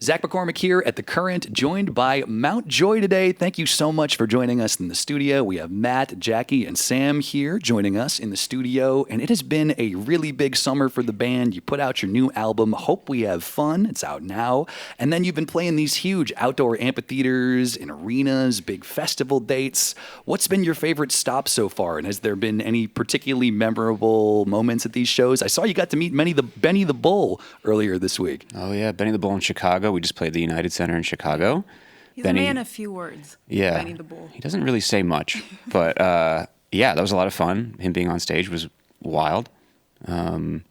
Zach McCormick here at The Current, joined by Mount Joy today. Thank you so much for joining us in the studio. We have Matt, Jackie, and Sam here joining us in the studio, and it has been a really big summer for the band. You put out your new album, Hope We Have Fun. It's out now. And then you've been playing these huge outdoor amphitheaters and arenas, big festival dates. What's been your favorite stop so far, and has there been any particularly memorable moments at these shows? I saw you got to meet Benny the Bull earlier this week. Oh, yeah, Benny the Bull in Chicago. We just played the United Center in Chicago. He's Benny, a man of few words. Yeah. Benny the Bull. He doesn't really say much, but yeah, that was a lot of fun. Him being on stage was wild. I don't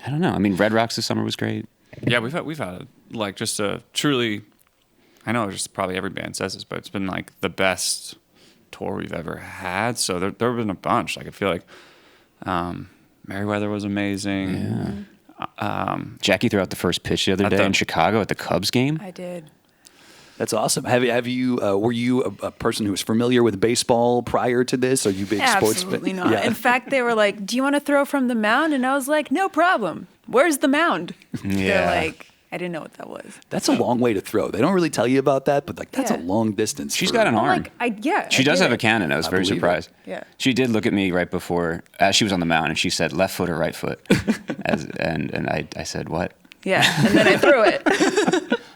know. I mean, Red Rocks this summer was great. Yeah, we've had like just a truly, I know just probably every band says this, but it's been like the best tour we've ever had. So there have been a bunch. Like I feel like Merriweather was amazing. Yeah. Jackie threw out the first pitch the other day in Chicago at the Cubs game. I did. That's awesome. Have you? Were you a person who was familiar with baseball prior to this? Are you big sports? Absolutely not. Yeah. In fact, they were like, "Do you want to throw from the mound?" And I was like, "No problem. Where's the mound?" Yeah. They're like, I didn't know what that was. That's a long way to throw. They don't really tell you about that, but like that's a long distance. She's got an arm. She does have a cannon. I was very surprised. Yeah. She did look at me right before, as she was on the mound, and she said, "Left foot or right foot?" and I said, "What?" Yeah, and then I threw it.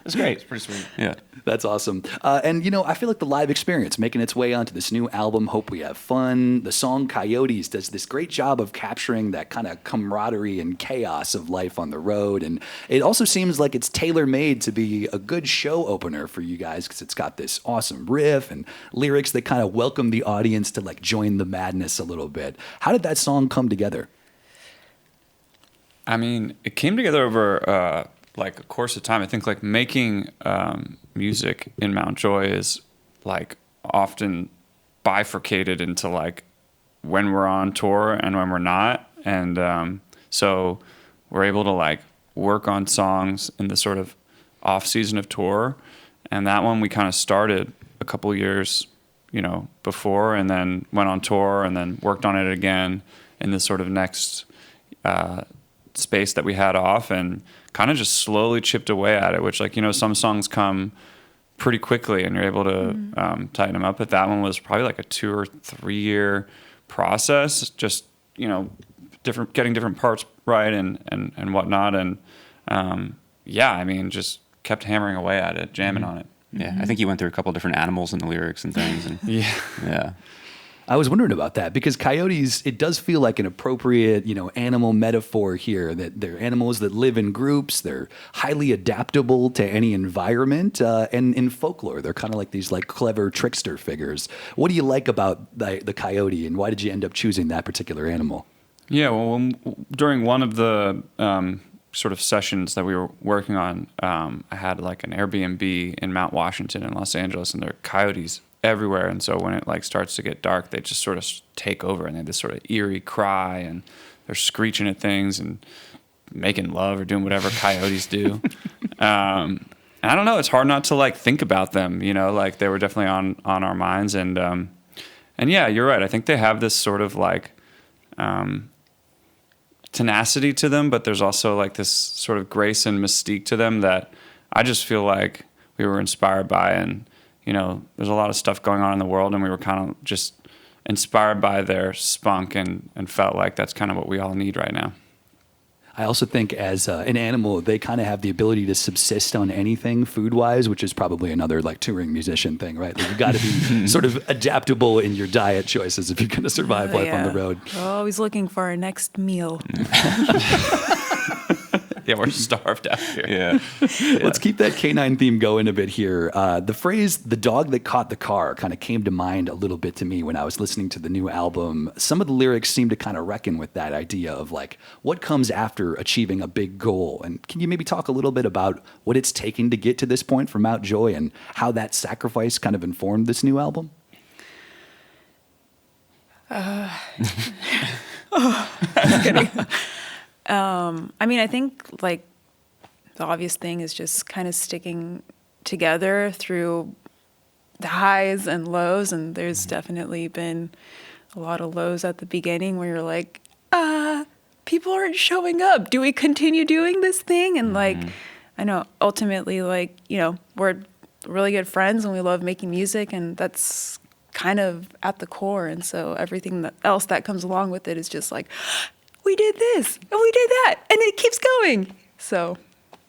It's great. It's pretty sweet. Yeah. That's awesome. And, you know, I feel like the live experience making its way onto this new album, Hope We Have Fun. The song Coyotes does this great job of capturing that kind of camaraderie and chaos of life on the road. And it also seems like it's tailor-made to be a good show opener for you guys because it's got this awesome riff and lyrics that kind of welcome the audience to, like, join the madness a little bit. How did that song come together? I mean, it came together over like a course of time. I think like making music in Mount Joy is like often bifurcated into like when we're on tour and when we're not. And so we're able to like work on songs in the sort of off season of tour. And that one we kind of started a couple years, you know, before, and then went on tour and then worked on it again in this sort of next space that we had off, and kind of just slowly chipped away at it, which, like, you know, some songs come pretty quickly and you're able to tighten them up. But that one was probably like a 2 or 3 year process, just, you know, getting different parts right and whatnot. And yeah, I mean, just kept hammering away at it, jamming on it. Yeah, I think you went through a couple different animals in the lyrics and things. And yeah. I was wondering about that because coyotes, it does feel like an appropriate, you know, animal metaphor here, that they're animals that live in groups. They're highly adaptable to any environment. And in folklore, they're kind of like these like clever trickster figures. What do you like about the coyote, and why did you end up choosing that particular animal? Yeah, well, during one of the sort of sessions that we were working on, I had like an Airbnb in Mount Washington in Los Angeles, and there are coyotes everywhere. And so when it like starts to get dark, they just sort of take over, and they have this sort of eerie cry, and they're screeching at things and making love or doing whatever coyotes do. And I don't know, it's hard not to like think about them, you know, like they were definitely on our minds. And yeah, you're right. I think they have this sort of like tenacity to them, but there's also like this sort of grace and mystique to them that I just feel like we were inspired by. And you know, there's a lot of stuff going on in the world, and we were kind of just inspired by their spunk and felt like that's kind of what we all need right now. I also think as an animal, they kind of have the ability to subsist on anything food-wise, which is probably another like touring musician thing, right? Like, you've got to be sort of adaptable in your diet choices if you're going to survive life on the road. We're always looking for our next meal. Yeah, we're starved out here. Yeah. Let's keep that canine theme going a bit here. The phrase, the dog that caught the car, kind of came to mind a little bit to me when I was listening to the new album. Some of the lyrics seem to kind of reckon with that idea of like what comes after achieving a big goal. And can you maybe talk a little bit about what it's taken to get to this point for Mount Joy and how that sacrifice kind of informed this new album? Just kidding. I mean, I think like the obvious thing is just kind of sticking together through the highs and lows. And there's definitely been a lot of lows at the beginning where you're like, people aren't showing up. Do we continue doing this thing? And like, I know ultimately, like, we're really good friends and we love making music, and that's kind of at the core. And so everything else that comes along with it is just like, we did this and we did that and it keeps going. So,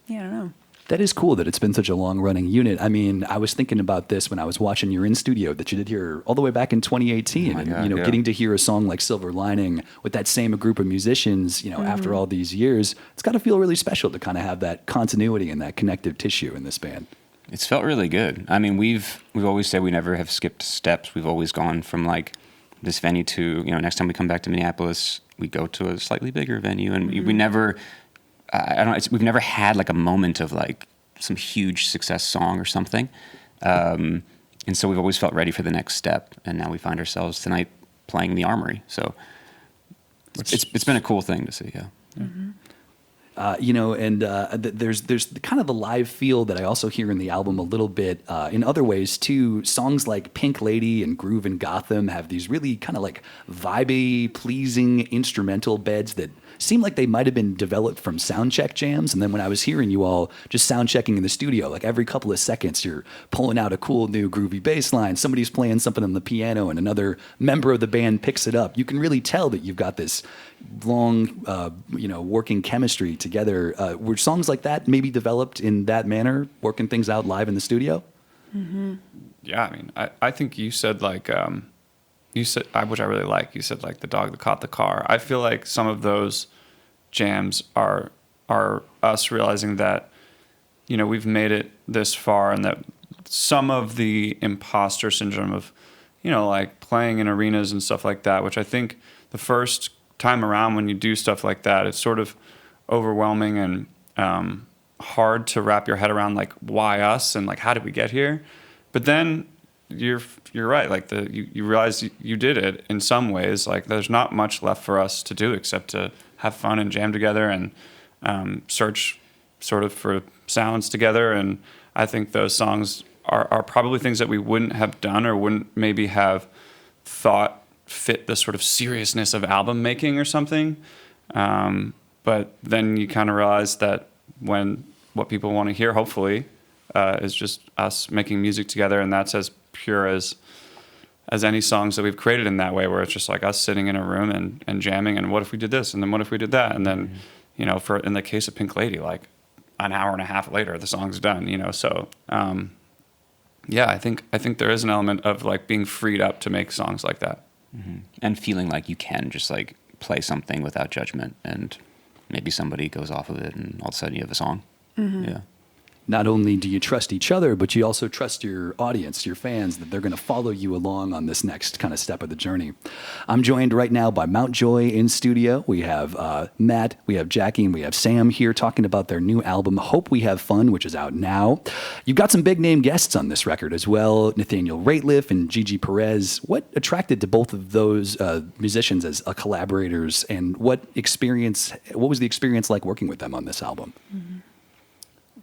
yeah, I don't know. That is cool that it's been such a long-running unit. I mean, I was thinking about this when I was watching your in-studio that you did here all the way back in 2018. Oh my and, God, yeah. getting to hear a song like Silver Lining with that same group of musicians, after all these years, it's got to feel really special to kind of have that continuity and that connective tissue in this band. It's felt really good. I mean, we've always said we never have skipped steps. We've always gone from like this venue to, next time we come back to Minneapolis, we go to a slightly bigger venue, and we never, we've never had like a moment of like some huge success song or something. And so we've always felt ready for the next step. And now we find ourselves tonight playing the Armory. So it's been a cool thing to see. Yeah. Mm-hmm. There's kind of the live feel that I also hear in the album a little bit in other ways too. Songs like Pink Lady and Groove in Gotham have these really kind of like vibey, pleasing instrumental beds that seem like they might have been developed from sound check jams. And then when I was hearing you all just sound checking in the studio, like every couple of seconds, you're pulling out a cool new groovy bass line. Somebody's playing something on the piano and another member of the band picks it up. You can really tell that you've got this long, working chemistry together. Were songs like that maybe developed in that manner, working things out live in the studio? Mm-hmm. Yeah, I mean, I think you said like, which I really like. You said like the dog that caught the car. I feel like some of those jams are us realizing that, we've made it this far, and that some of the imposter syndrome of, like playing in arenas and stuff like that, which I think the first time around when you do stuff like that, it's sort of overwhelming and hard to wrap your head around, like, why us and like how did we get here? But then you're right, like you realize you did it in some ways. Like there's not much left for us to do except to have fun and jam together and search sort of for sounds together. And I think those songs are probably things that we wouldn't have done or wouldn't maybe have thought fit the sort of seriousness of album making or something. But then you kind of realize that when what people want to hear, hopefully, is just us making music together, and that's as pure as any songs that we've created in that way, where it's just like us sitting in a room and jamming, and what if we did this, and then what if we did that, and then, for in the case of Pink Lady, like an hour and a half later, the song's done, so, yeah, I think there is an element of like being freed up to make songs like that. Mm-hmm. And feeling like you can just like play something without judgment, and maybe somebody goes off of it and all of a sudden you have a song. Mm-hmm. Yeah. Not only do you trust each other, but you also trust your audience, your fans, that they're going to follow you along on this next kind of step of the journey. I'm joined right now by Mount Joy in studio. We have Matt, we have Jackie, and we have Sam here talking about their new album, Hope We Have Fun, which is out now. You've got some big name guests on this record as well, Nathaniel Rateliff and Gigi Perez. What attracted to both of those musicians as collaborators, and what was the experience like working with them on this album? Mm-hmm.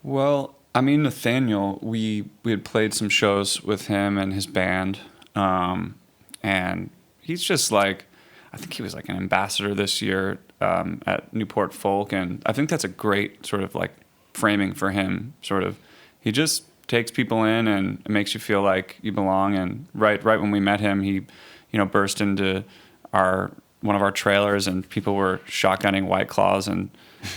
Well, I mean, Nathaniel, we had played some shows with him and his band, and he's just like, I think he was like an ambassador this year at Newport Folk, and I think that's a great sort of like framing for him. Sort of, he just takes people in and makes you feel like you belong. And right when we met him, he, burst into one of our trailers, and people were shotgunning White Claws, and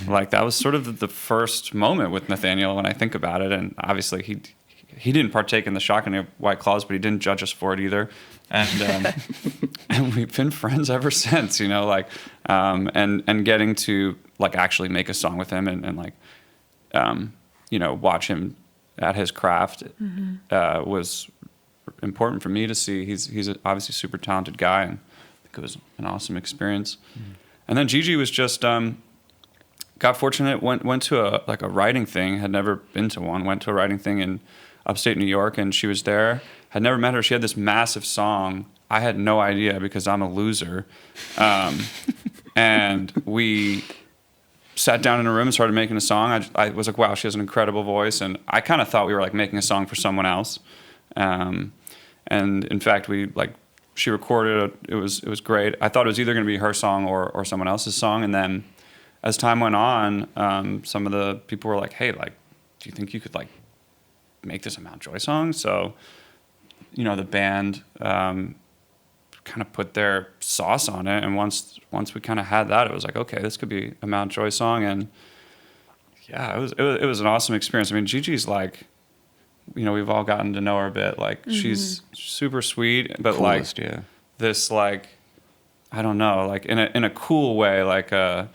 like that was sort of the first moment with Nathaniel when I think about it. And obviously he didn't partake in the shotgunning of White Claws, but he didn't judge us for it either. And and we've been friends ever since, and getting to like actually make a song with him and like watch him at his craft was important for me to see. He's obviously a super talented guy, and I think it was an awesome experience. Mm-hmm. And then Gigi was just got fortunate, went to a writing thing, had never been to one, went to a writing thing in upstate New York, and she was there. Had never met her. She had this massive song. I had no idea because I'm a loser. And we sat down in a room and started making a song. I was like, wow, she has an incredible voice. And I kind of thought we were like making a song for someone else. And in fact, she recorded it. It was great. I thought it was either going to be her song or someone else's song. And then as time went on, some of the people were like, hey, like, do you think you could like make this a Mount Joy song? So, the band kind of put their sauce on it, and once we kind of had that, it was like, okay, this could be a Mount Joy song. And yeah, it was an awesome experience. I mean, Gigi's like, we've all gotten to know her a bit. Like, she's super sweet, but Coolest, like yeah. this, like, I don't know, like in a cool way, like a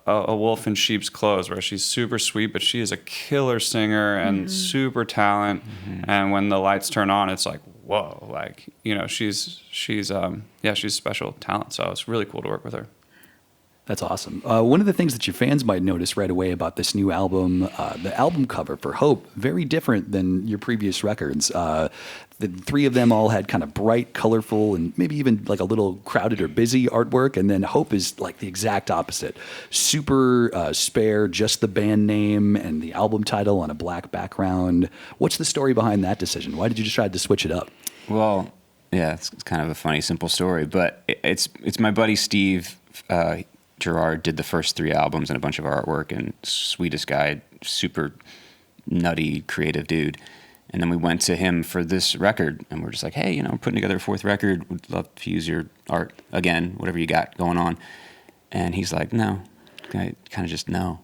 wolf in sheep's clothes, where she's super sweet, but she is a killer singer and super talent. And when the lights turn on, it's like, whoa, like, she's special talent. So it's really cool to work with her. That's awesome. One of the things that your fans might notice right away about this new album, the album cover for Hope, very different than your previous records. The three of them all had kind of bright, colorful, and maybe even like a little crowded or busy artwork. And then Hope is like the exact opposite. Super spare, just the band name and the album title on a black background. What's the story behind that decision? Why did you decide to switch it up? Well, yeah, it's kind of a funny, simple story, but it's my buddy Steve Gerard did the first 3 albums and a bunch of artwork, and sweetest guy, super nutty, creative dude. And then we went to him for this record, and we're just like, hey, we're putting together a 4th record. Would love to use your art again, whatever you got going on. And he's like, no, kind of just no.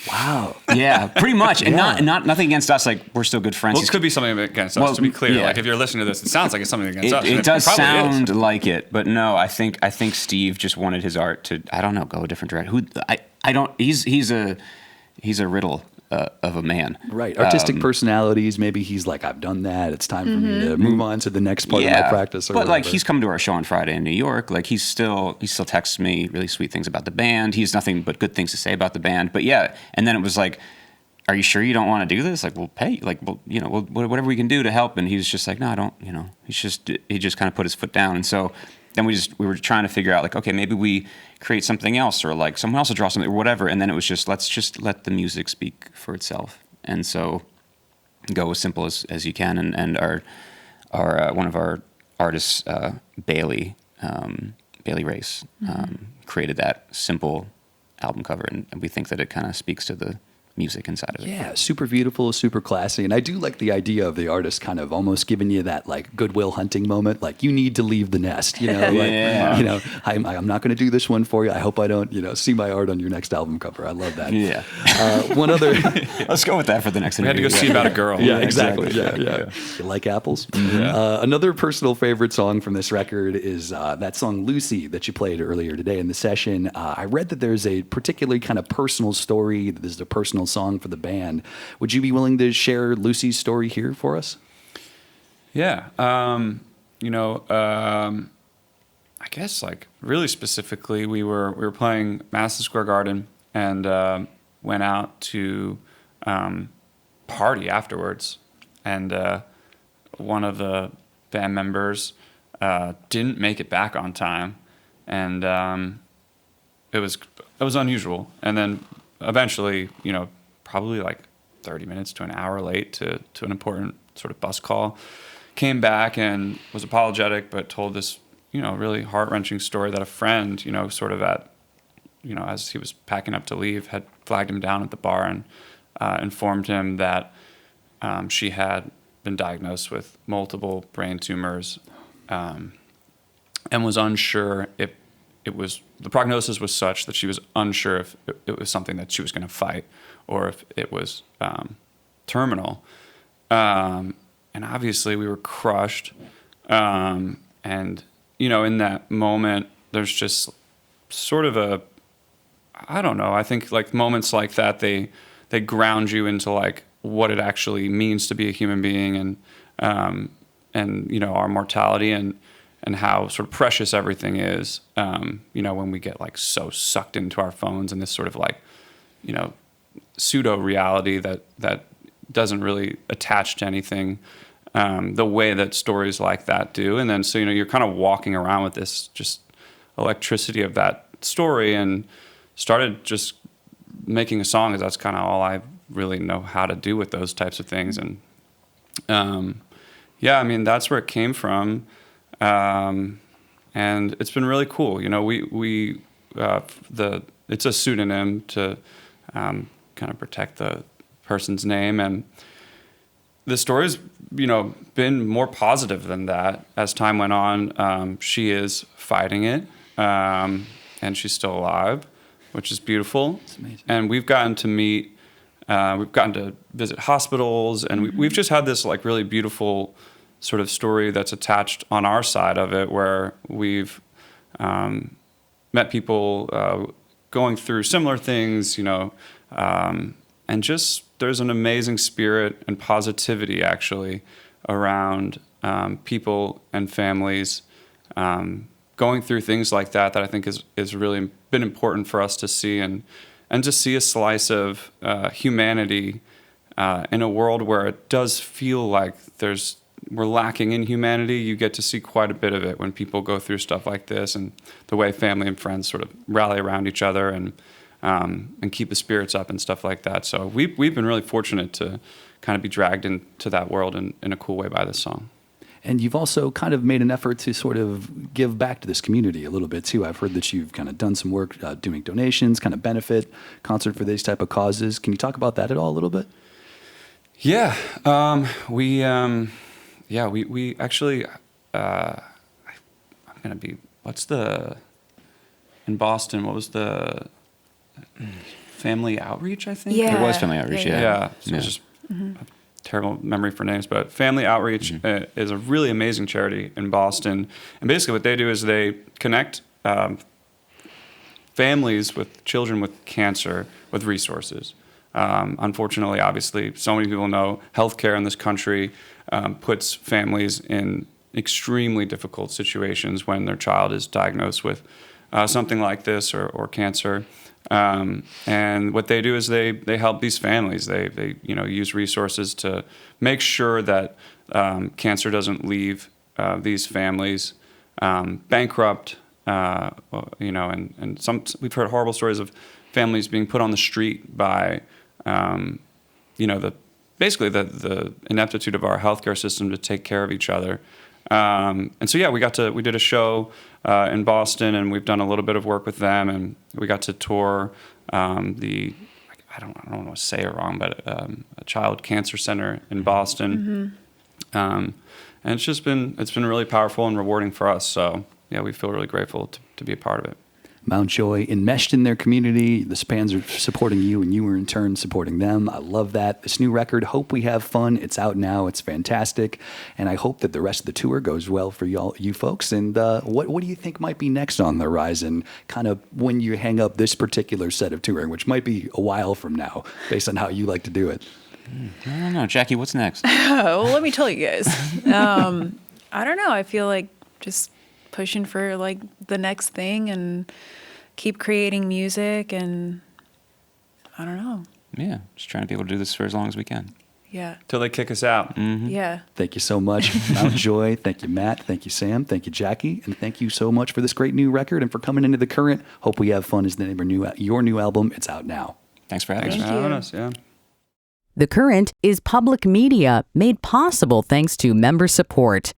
Wow. Yeah, pretty much. And not nothing against us. Like, we're still good friends. Well, it could be something against us, to be clear. Yeah. Like, if you're listening to this, it sounds like it's something against us. It does sound is. like it, but no, I think Steve just wanted his art to, I don't know, go a different direction. He's a riddle of a man. Right. Artistic personalities. Maybe he's like, I've done that. It's time for me to move on to the next part of my practice. Or but whatever. like, he's come to our show on Friday in New York. Like, he still texts me really sweet things about the band. He's nothing but good things to say about the band. But yeah, and then it was like, are you sure you don't want to do this? Like, we'll pay. Like, whatever we can do to help. And he was just like, no, I don't. He just kind of put his foot down. And so then we were trying to figure out, like, okay, maybe we create something else, or like someone else will draw something or whatever. And then it was just, let's just let the music speak for itself. And so go as simple as you can. And our one of our artists, Bailey Race, created that simple album cover. And we think that it kind of speaks to the music inside of it. Yeah, super beautiful, super classy. And I do like the idea of the artist kind of almost giving you that like Goodwill Hunting moment, like you need to leave the nest, I'm not going to do this one for you. I hope I don't, see my art on your next album cover. I love that. Yeah. One other... Let's go with that for the next interview. We had to go see About a Girl. Yeah, exactly. Yeah. You like apples? Yeah. Another personal favorite song from this record is that song Lucy that you played earlier today in the session. I read that there's a particularly kind of personal story, that there's a personal song for the band. Would you be willing to share Lucy's story here for us? Yeah. I guess like really specifically, we were playing Madison Square Garden and went out to party afterwards. And one of the band members didn't make it back on time, and it was unusual. And then eventually, probably like 30 minutes to an hour late to an important sort of bus call, came back and was apologetic, but told this, really heart-wrenching story that a friend, sort of at, as he was packing up to leave, had flagged him down at the bar and informed him that she had been diagnosed with multiple brain tumors and was unsure if the prognosis was such that she was unsure if it was something that she was going to fight or if it was terminal. And obviously we were crushed. And, in that moment, there's just sort of I don't know, I think like moments like that, they ground you into like what it actually means to be a human being and our mortality and how sort of precious everything is, when we get like so sucked into our phones and this sort of like, pseudo reality that doesn't really attach to anything, the way that stories like that do. And then, so, you're kind of walking around with this just electricity of that story, and started just making a song, because that's kind of all I really know how to do with those types of things. And, that's where it came from. And it's been really cool. It's a pseudonym to kind of protect the person's name. And the story's, been more positive than that as time went on. She is fighting it, and she's still alive, which is beautiful. It's amazing. And we've gotten to meet, we've gotten to visit hospitals, and we've just had this like really beautiful sort of story that's attached on our side of it, where we've met people going through similar things, and just there's an amazing spirit and positivity actually around people and families going through things like that I think is really been important for us to see, and to see a slice of humanity in a world where it does feel like we're lacking in humanity. You get to see quite a bit of it when people go through stuff like this, and the way family and friends sort of rally around each other and keep the spirits up and stuff like that. So we've been really fortunate to kind of be dragged into that world in a cool way by this song. And you've also kind of made an effort to sort of give back to this community a little bit too. I've heard that you've kind of done some work doing donations, kind of benefit concert for these type of causes. Can you talk about that at all a little bit? Yeah, we actually, I'm gonna be. In Boston? What was the family outreach? I think Yeah. It was family outreach, yeah. Yeah, so it's just a terrible memory for names, but Family Outreach is a really amazing charity in Boston. And basically what they do is they connect families with children with cancer with resources. Unfortunately, obviously, so many people know healthcare in this country puts families in extremely difficult situations when their child is diagnosed with something like this or cancer. And what they do is they help these families. They use resources to make sure that cancer doesn't leave these families bankrupt. And we've heard horrible stories of families being put on the street by the ineptitude of our healthcare system to take care of each other. And so we did a show in Boston, and we've done a little bit of work with them, and we got to tour I don't want to say it wrong, but a child cancer center in Boston. And it's been really powerful and rewarding for us. So yeah, we feel really grateful to be a part of it. Mount Joy, enmeshed in their community. The Spans are supporting you, and you are in turn supporting them. I love that. This new record, Hope We Have Fun, it's out now. It's fantastic. And I hope that the rest of the tour goes well for you folks. And what do you think might be next on the horizon, kind of when you hang up this particular set of touring, which might be a while from now, based on how you like to do it? I don't know. Jackie, what's next? Well, let me tell you guys. I don't know. I feel like just pushing for like the next thing and keep creating music, and I don't know. Yeah, just trying to be able to do this for as long as we can. Yeah. Till they kick us out. Yeah. Thank you so much, Mount Joy. Thank you, Matt. Thank you, Sam. Thank you, Jackie. And thank you so much for this great new record and for coming into The Current. Hope We Have Fun is the name of your new album. It's out now. Thanks for having Thanks us. for having us. Yeah. The Current is public media made possible thanks to member support.